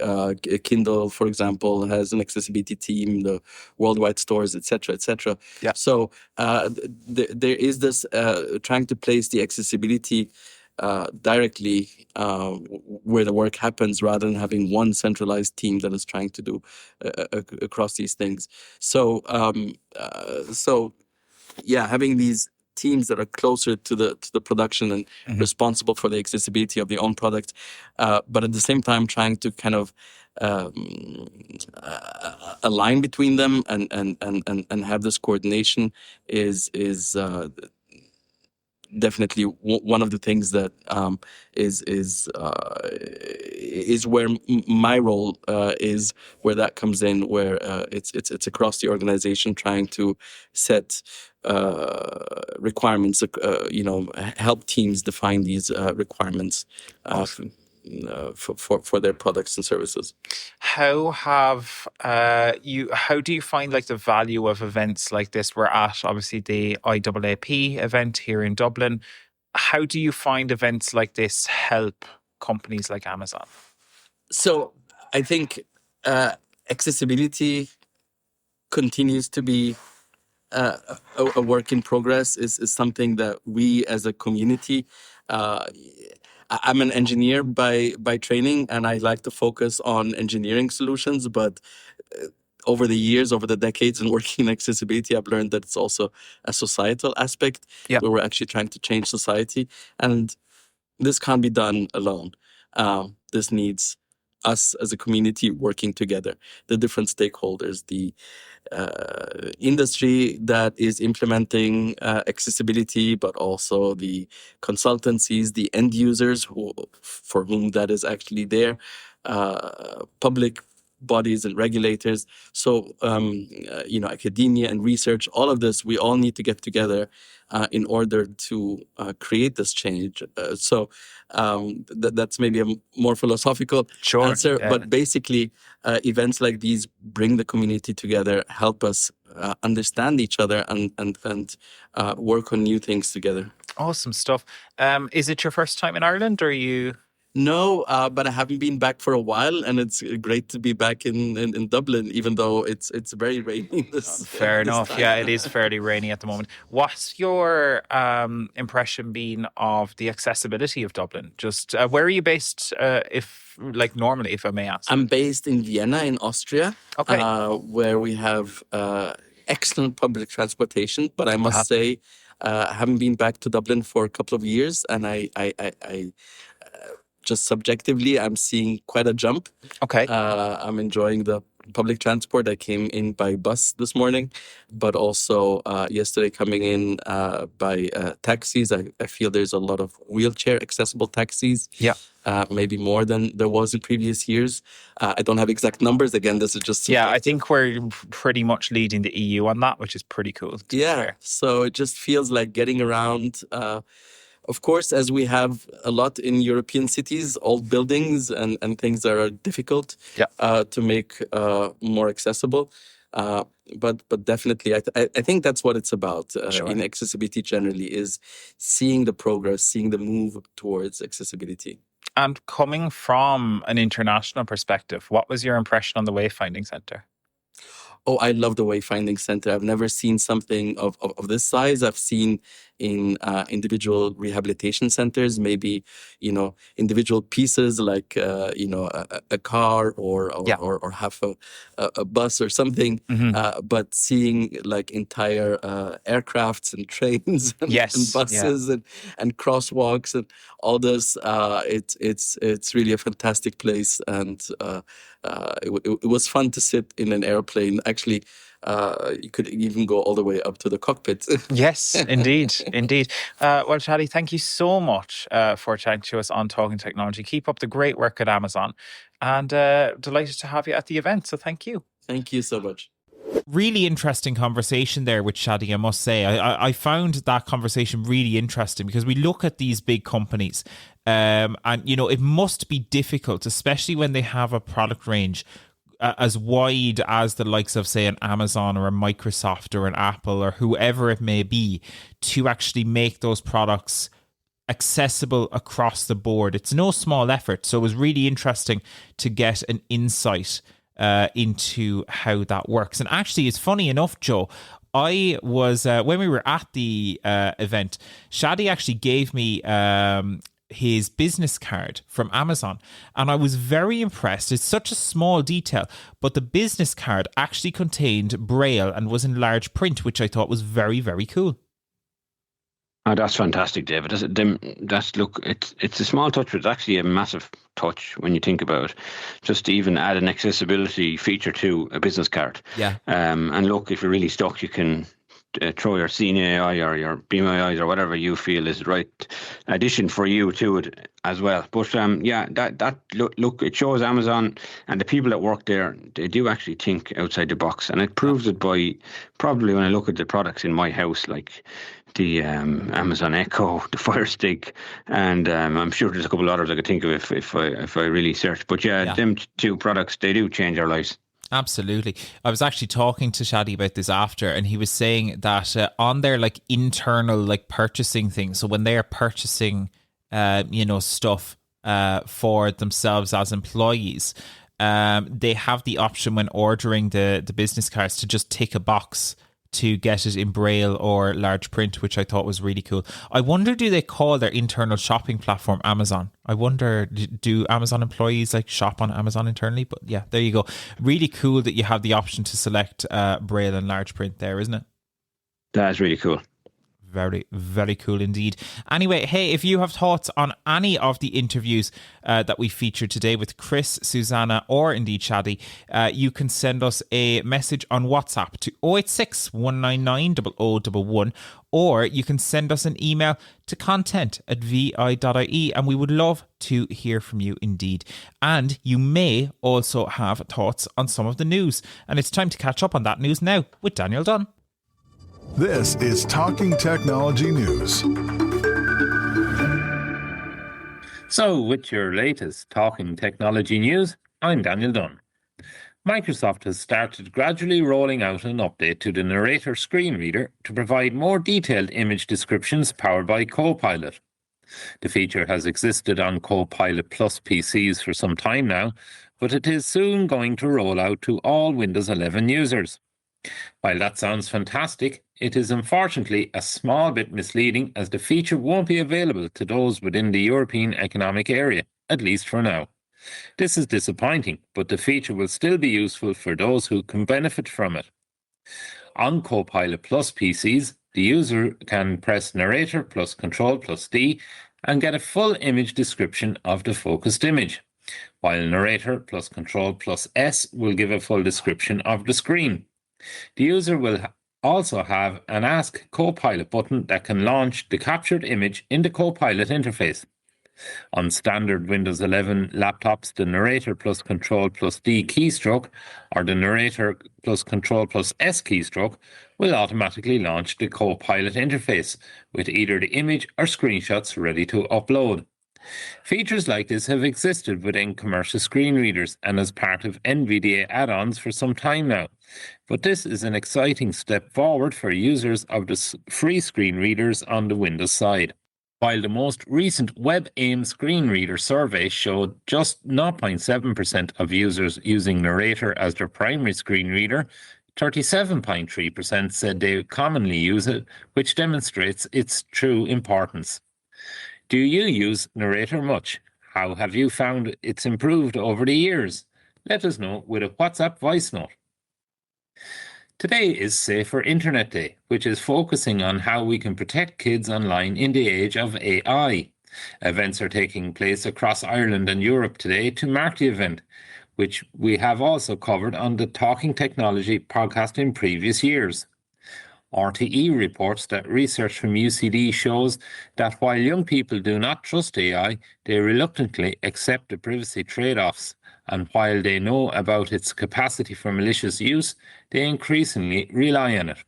[SPEAKER 8] Kindle, for example, has an accessibility team, the worldwide stores, etc., etc.
[SPEAKER 3] Yeah.
[SPEAKER 8] So there is this trying to place the accessibility directly where the work happens, rather than having one centralized team that is trying to do across these things. So having these teams that are closer to the production and responsible for the accessibility of their own product, but at the same time trying to kind of align between them and have this coordination is definitely one of the things that is where my role is, where that comes in, where it's across the organization trying to set requirements, help teams define these requirements for their products and services.
[SPEAKER 3] How do you find like the value of events like this? We're at obviously the IAAP event here in Dublin. How do you find events like this help companies like Amazon?
[SPEAKER 8] So I think accessibility continues to be a work in progress. Is something that we as a community. I'm an engineer by training, and I like to focus on engineering solutions. But over the years, over the decades, and working in accessibility, I've learned that it's also a societal aspect where we're actually trying to change society, and this can't be done alone. This needs us as a community working together, the different stakeholders, the industry that is implementing accessibility, but also the consultancies, the end users for whom that is actually there, public bodies and regulators. So, academia and research, all of this, we all need to get together in order to create this change. That's maybe a more philosophical answer, but basically events like these bring the community together, help us understand each other and work on new things together.
[SPEAKER 3] Awesome stuff. Is it your first time in Ireland, or are you...
[SPEAKER 8] No, but I haven't been back for a while, and it's great to be back in Dublin, even though it's very rainy.
[SPEAKER 3] Fair enough.
[SPEAKER 8] Time.
[SPEAKER 3] Yeah, it is fairly rainy at the moment. What's your impression been of the accessibility of Dublin? Just where are you based? If I may ask.
[SPEAKER 8] I'm based in Vienna, in Austria.
[SPEAKER 3] Okay.
[SPEAKER 8] Where we have excellent public transportation, but I must say, I haven't been back to Dublin for a couple of years, and I just subjectively, I'm seeing quite a jump.
[SPEAKER 3] Okay.
[SPEAKER 8] I'm enjoying the public transport. I came in by bus this morning, but also yesterday coming in by taxis. I feel there's a lot of wheelchair accessible taxis.
[SPEAKER 3] Yeah.
[SPEAKER 8] Maybe more than there was in previous years. I don't have exact numbers. Again, this is just...
[SPEAKER 3] Yeah, I think we're pretty much leading the EU on that, which is pretty cool.
[SPEAKER 8] Yeah, so it just feels like getting around... Of course, as we have a lot in European cities, old buildings and things that are difficult to make more accessible. But definitely, I think that's what it's about in accessibility generally, is seeing the progress, seeing the move towards accessibility.
[SPEAKER 3] And coming from an international perspective, what was your impression on the Wayfinding Centre?
[SPEAKER 8] Oh, I love the Wayfinding Center. I've never seen something of this size. I've seen in individual rehabilitation centers, maybe, individual pieces like, a car or half a bus or something. But seeing like entire aircrafts and trains and buses and crosswalks and all this, it's really a fantastic place. And it was fun to sit in an airplane. Actually, you could even go all the way up to the cockpit.
[SPEAKER 3] Yes, indeed. Well, Shadi, thank you so much for chatting to us on Talking Technology. Keep up the great work at Amazon, and delighted to have you at the event. So thank you.
[SPEAKER 8] Thank you so much.
[SPEAKER 3] Really interesting conversation there with Shadi, I must say. I found that conversation really interesting because we look at these big companies and, it must be difficult, especially when they have a product range as wide as the likes of, say, an Amazon or a Microsoft or an Apple or whoever it may be, to actually make those products accessible across the board. It's no small effort. So it was really interesting to get an insight into how that works. And actually, it's funny enough, Joe, I was, when we were at the event, Shadi actually gave me his business card from Amazon, and I was very impressed. It's such a small detail, but the business card actually contained Braille and was in large print, which I thought was very, very cool.
[SPEAKER 4] Oh, that's fantastic, David. Look, it's a small touch, but it's actually a massive touch when you think about it. Just to even add an accessibility feature to a business card.
[SPEAKER 3] Yeah.
[SPEAKER 4] And look, if you're really stuck, you can throw your CNAI or your BMIs or whatever you feel is the right addition for you to it as well. But look, it shows Amazon and the people that work there, they do actually think outside the box, and it proves it by probably when I look at the products in my house, like the Amazon Echo, the Fire Stick, and I'm sure there's a couple others I could think of if I really search. But them two products, they do change our lives.
[SPEAKER 3] Absolutely. I was actually talking to Shadi about this after, and he was saying that on their like internal like purchasing thing, so when they are purchasing stuff for themselves as employees, they have the option when ordering the business cards to just tick a box to get it in Braille or large print, which I thought was really cool. I wonder, do they call their internal shopping platform Amazon? I wonder, do Amazon employees like shop on Amazon internally? But yeah, there you go. Really cool that you have the option to select Braille and large print there, isn't it?
[SPEAKER 4] That's really cool.
[SPEAKER 3] Very, very cool indeed. Anyway, hey, if you have thoughts on any of the interviews that we featured today with Chris, Susanna, or indeed Shadi, you can send us a message on WhatsApp to 086 199 0011, or you can send us an email to content@vi.ie, and we would love to hear from you indeed. And you may also have thoughts on some of the news. And it's time to catch up on that news now with Daniel Dunn.
[SPEAKER 2] This is Talking Technology News.
[SPEAKER 5] So, with your latest Talking Technology News, I'm Daniel Dunn. Microsoft has started gradually rolling out an update to the Narrator screen reader to provide more detailed image descriptions powered by Copilot. The feature has existed on Copilot Plus PCs for some time now, but it is soon going to roll out to all Windows 11 users. While that sounds fantastic, it is unfortunately a small bit misleading, as the feature won't be available to those within the European Economic Area, at least for now. This is disappointing, but the feature will still be useful for those who can benefit from it. On Copilot Plus PCs, the user can press Narrator plus Control plus D and get a full image description of the focused image, while Narrator plus Control plus S will give a full description of the screen. The user will also have an Ask Copilot button that can launch the captured image in the Copilot interface. On standard Windows 11 laptops, the Narrator plus Control plus D keystroke or the Narrator plus Control plus S keystroke will automatically launch the Copilot interface with either the image or screenshots ready to upload. Features like this have existed within commercial screen readers and as part of NVDA add-ons for some time now, but this is an exciting step forward for users of the free screen readers on the Windows side. while the most recent WebAIM screen reader survey showed just 0.7% of users using Narrator as their primary screen reader, 37.3% said they commonly use it, which demonstrates its true importance. Do you use Narrator much? How have you found it's improved over the years? Let us know with a WhatsApp voice note. Today is Safer Internet Day, which is focusing on how we can protect kids online in the age of AI. Events are taking place across Ireland and Europe today to mark the event, which we have also covered on the Talking Technology podcast in previous years. RTE reports that research from UCD shows that while young people do not trust AI, they reluctantly accept the privacy trade-offs, and while they know about its capacity for malicious use, they increasingly rely on it.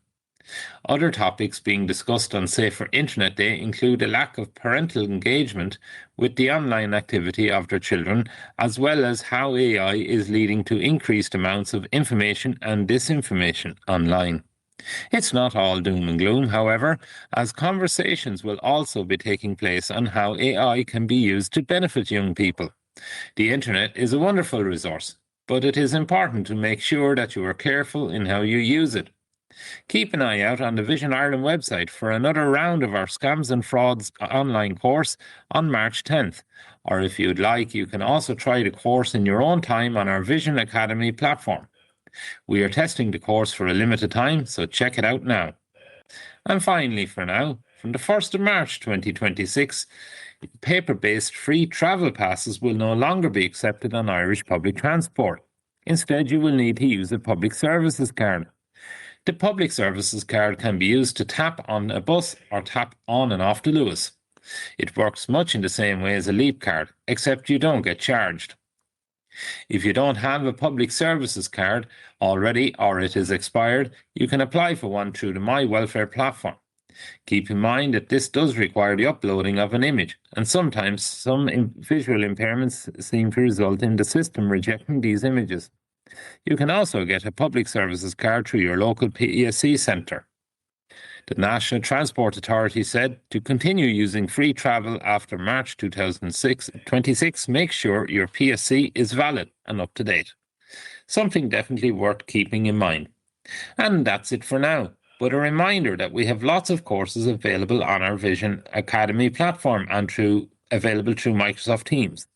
[SPEAKER 5] Other topics being discussed on Safer Internet Day include a lack of parental engagement with the online activity of their children, as well as how AI is leading to increased amounts of information and disinformation online. It's not all doom and gloom, however, as conversations will also be taking place on how AI can be used to benefit young people. The internet is a wonderful resource, but it is important to make sure that you are careful in how you use it. Keep an eye out on the Vision Ireland website for another round of our Scams and Frauds online course on March 10th. Or if you'd like, you can also try the course in your own time on our Vision Academy platform. We are testing the course for a limited time, so check it out now. And finally, for now, from the 1st of March 2026, paper-based free travel passes will no longer be accepted on Irish public transport. Instead, you will need to use a public services card. The public services card can be used to tap on a bus or tap on and off the Luas. It works much in the same way as a Leap card, except you don't get charged. If you don't have a public services card already or it is expired, you can apply for one through the My Welfare platform. Keep in mind that this does require the uploading of an image, and sometimes some visual impairments seem to result in the system rejecting these images. You can also get a public services card through your local PSC centre. The National Transport Authority said to continue using free travel after March 2026, make sure your PSC is valid and up to date. Something definitely worth keeping in mind. And that's it for now. But a reminder that we have lots of courses available on our Vision Academy platform and available through Microsoft Teams.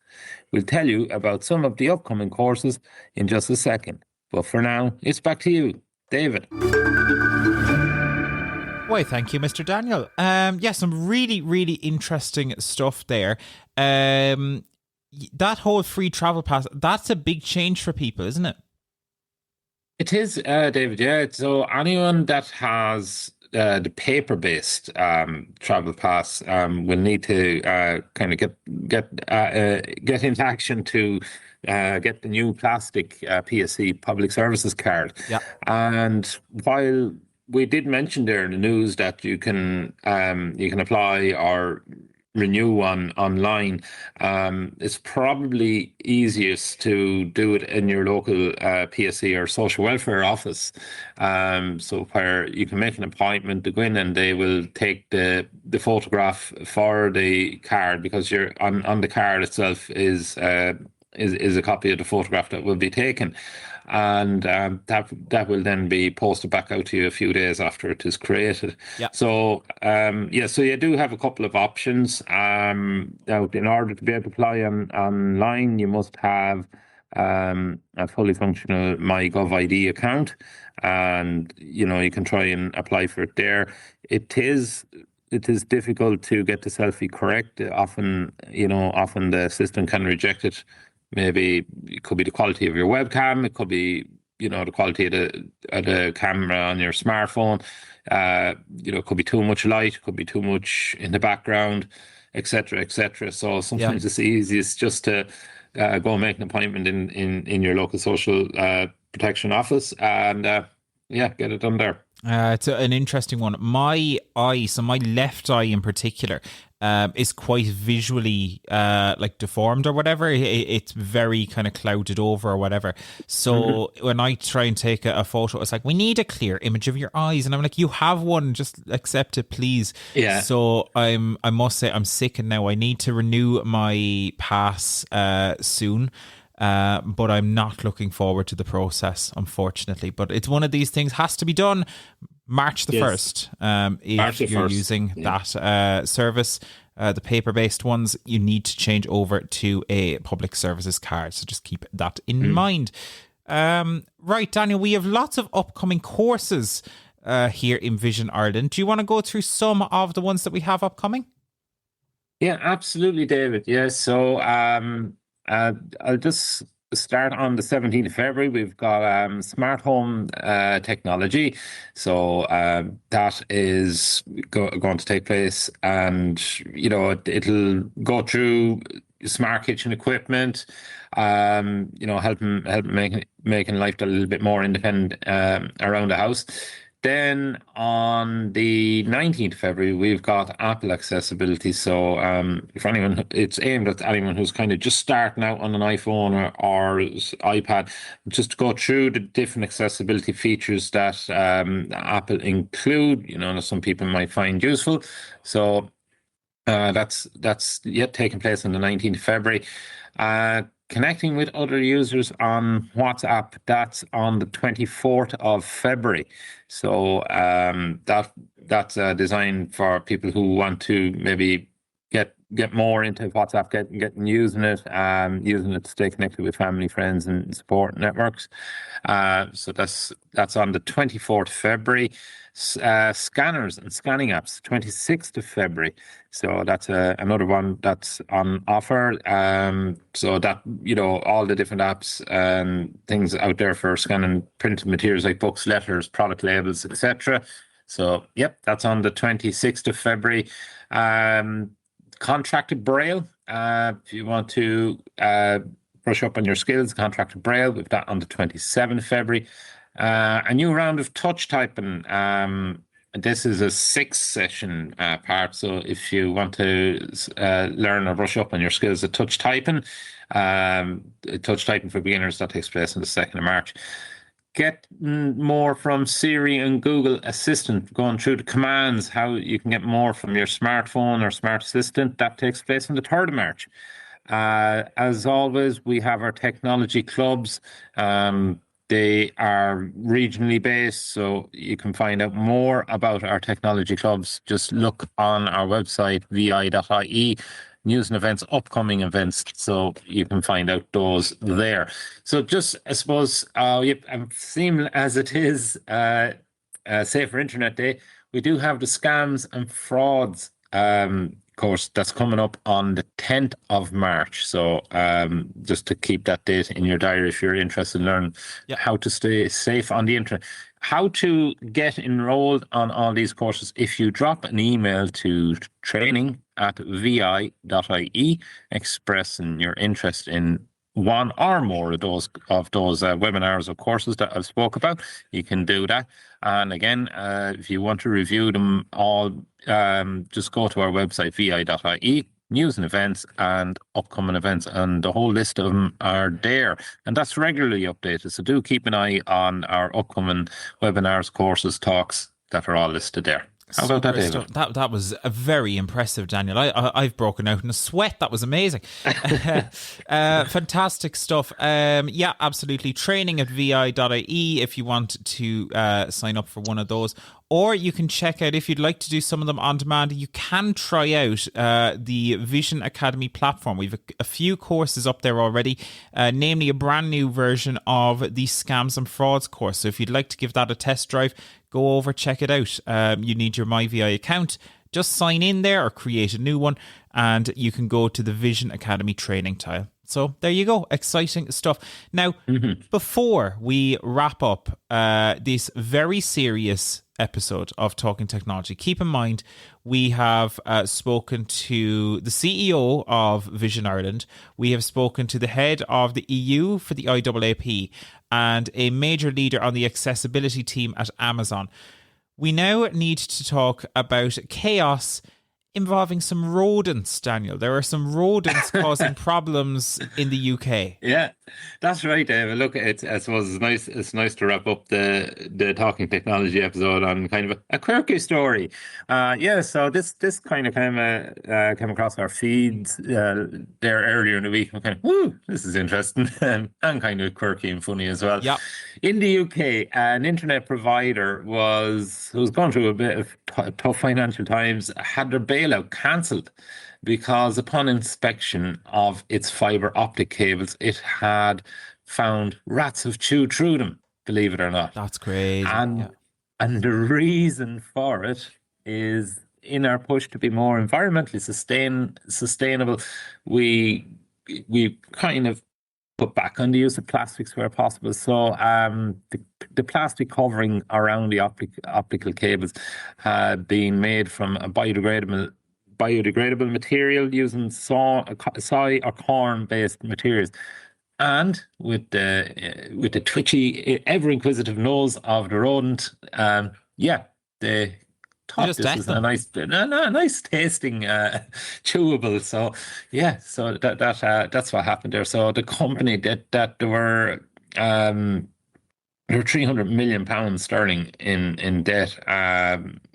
[SPEAKER 5] We'll tell you about some of the upcoming courses in just a second. But for now, it's back to you, David.
[SPEAKER 3] Why, thank you, Mr. Daniel. Yeah, some really, really interesting stuff there. That whole free travel pass, that's a big change for people, isn't it?
[SPEAKER 5] It is, David, yeah. So anyone that has the paper-based travel pass will need to kind of get into action to get the new plastic PSC public services card.
[SPEAKER 3] Yeah.
[SPEAKER 5] And while we did mention there in the news that you can apply or renew online, it's probably easiest to do it in your local PSC or social welfare office. So where you can make an appointment to go in and they will take the photograph for the card, because you're on the card itself is a copy of the photograph that will be taken. And that will then be posted back out to you a few days after it is created.
[SPEAKER 3] Yeah.
[SPEAKER 5] So so you do have a couple of options. Now, in order to be able to apply online, you must have a fully functional MyGovID account, and you can try and apply for it there. It is difficult to get the selfie correct. Often the system can reject it. Maybe it could be the quality of your webcam. It could be, the quality of the camera on your smartphone. It could be too much light. It could be too much in the background, etc., etc. So sometimes it's easiest just to go and make an appointment in your local social protection office and get it done there.
[SPEAKER 3] It's an interesting one. My eye, so my left eye in particular, is quite visually like deformed or whatever. It's very kind of clouded over or whatever. So when I try and take a photo, it's like, we need a clear image of your eyes, and I'm like, you have one, just accept it, please.
[SPEAKER 5] Yeah.
[SPEAKER 3] So I must say I'm sick, and now I need to renew my pass soon. But I'm not looking forward to the process, unfortunately. But it's one of these things, has to be done March the 1st. If you're using that service, the paper-based ones, you need to change over to a public services card. So just keep that in mind. Right, Daniel, we have lots of upcoming courses here in Vision Ireland. Do you want to go through some of the ones that we have upcoming?
[SPEAKER 5] Yeah, absolutely, David. Yeah, so I'll just start on the 17th of February. We've got smart home technology. So that is going to take place, and it'll go through smart kitchen equipment, helping making life a little bit more independent around the house. Then on the 19th of February, we've got Apple accessibility. So if anyone, it's aimed at anyone who's kind of just starting out on an iPhone or iPad, just to go through the different accessibility features that Apple include, that some people might find useful. So that's taking place on the 19th of February. Connecting with other users on WhatsApp, that's on the 24th of February. So that's designed for people who want to maybe get more into WhatsApp, getting using it to stay connected with family, friends, and support networks. So that's on the 24th of February. Scanners and scanning apps, 26th of February. So that's another one that's on offer. So that, all the different apps and things out there for scanning printed materials like books, letters, product labels, etc. So, that's on the 26th of February. Contracted Braille. If you want to brush up on your skills, contracted Braille, we've that on the 27th of February. A new round of touch typing. This is a 6-session part. So if you want to learn or brush up on your skills of touch typing for beginners, that takes place on the 2nd of March. Get more from Siri and Google Assistant, going through the commands, how you can get more from your smartphone or smart assistant. That takes place on the 3rd of March. As always, we have our technology clubs. They are regionally based, so you can find out more about our technology clubs. Just look on our website, vi.ie, news and events, upcoming events, so you can find out those there. So just, I suppose, seem as it is Safer Internet Day, we do have the Scams and Frauds course that's coming up on the 10th of March. So just to keep that date in your diary if you're interested in learning how to stay safe on the internet. How to get enrolled on all these courses, if you drop an email to training@vi.ie expressing your interest in one or more of those webinars or courses that I've spoke about, you can do that. And again, if you want to review them all, just go to our website, vi.ie, news and events and upcoming events, and the whole list of them are there. And that's regularly updated. So do keep an eye on our upcoming webinars, courses, talks that are all listed there. How about that, David?
[SPEAKER 3] That was very impressive, Daniel. I've broken out in a sweat. That was amazing. Fantastic stuff. Yeah, absolutely. Training at vi.ie if you want to sign up for one of those. Or you can check out, if you'd like to do some of them on demand, you can try out the Vision Academy platform. We've a few courses up there already, namely a brand new version of the Scams and Frauds course. So if you'd like to give that a test drive, go over, check it out. You need your MyVI account. Just sign in there or create a new one, and you can go to the Vision Academy training tile. So there you go. Exciting stuff. Now, before we wrap up this very serious episode of Talking Technology, keep in mind we have spoken to the CEO of Vision Ireland. We have spoken to the head of the EU for the IAAP and a major leader on the accessibility team at Amazon. We now need to talk about chaos involving some rodents, Daniel. There are some rodents causing problems in the UK.
[SPEAKER 5] Yeah, that's right, David. Look, I suppose it's nice. It's nice to wrap up the Talking Technology episode on kind of a quirky story. So this kind of came across our feeds there earlier in the week. I'm kind of, whoo, this is interesting and kind of quirky and funny as well.
[SPEAKER 3] Yeah.
[SPEAKER 5] In the UK, an internet provider who was going through a bit of tough financial times had their bailout cancelled because upon inspection of its fibre optic cables, it had found rats have chewed through them, believe it or not.
[SPEAKER 3] That's crazy.
[SPEAKER 5] And the reason for it is, in our push to be more environmentally sustainable, we kind of put back on the use of plastics where possible. So the plastic covering around the optical cables had been made from a biodegradable material using soy or corn-based materials. And with the twitchy, ever-inquisitive nose of the rodent, they thought this was a nice tasting chewable. So that's what happened there. So the company that there were £300 million sterling in debt,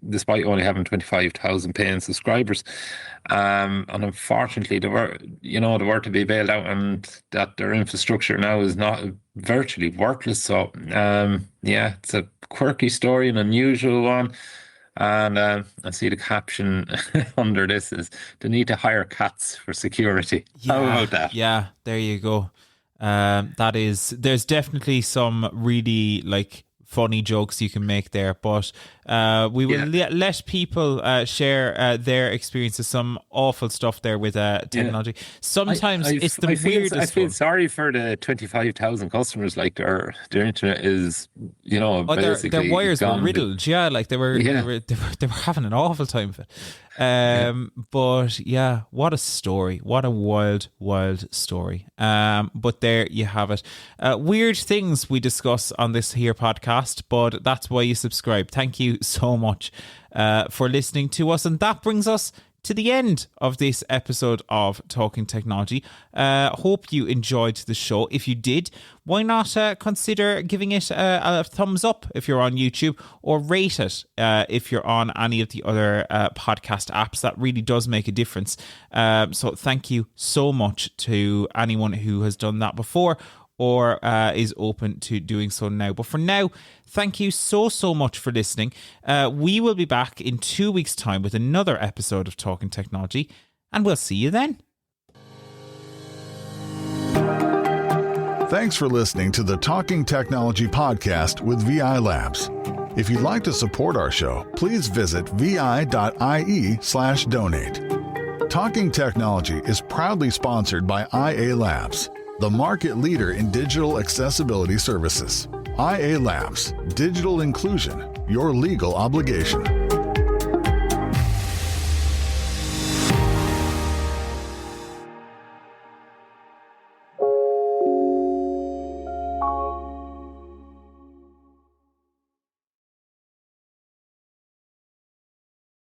[SPEAKER 5] despite only having 25,000 paying subscribers. And unfortunately, they were to be bailed out, and that their infrastructure now is not virtually worthless. So it's a quirky story, an unusual one. And I see the caption under this is, "They need to hire cats for security." How about that?
[SPEAKER 3] Yeah, there you go. There's definitely some really funny jokes you can make there, but we will let people share their experiences. Some awful stuff there with technology. Sometimes it's the weirdest.
[SPEAKER 5] I feel sorry for the 25,000 customers. Their internet is, basically
[SPEAKER 3] their wires
[SPEAKER 5] gone.
[SPEAKER 3] were riddled. They were having an awful time of it. But what a story. What a wild story. But there you have it. Weird things we discuss on this here podcast, but that's why you subscribe. Thank you so much for listening to us. And that brings us to the end of this episode of Talking Technology. Hope you enjoyed the show. If you did, why not consider giving it a thumbs up if you're on YouTube, or rate it if you're on any of the other podcast apps. That really does make a difference. So thank you so much to anyone who has done that before or is open to doing so now. But for now, thank you so much for listening. We will be back in 2 weeks' time with another episode of Talking Technology, and we'll see you then.
[SPEAKER 2] Thanks for listening to the Talking Technology podcast with VI Labs. If you'd like to support our show, please visit vi.ie/donate. Talking Technology is proudly sponsored by IA Labs, the market leader in digital accessibility services. IA Labs, digital inclusion, your legal obligation.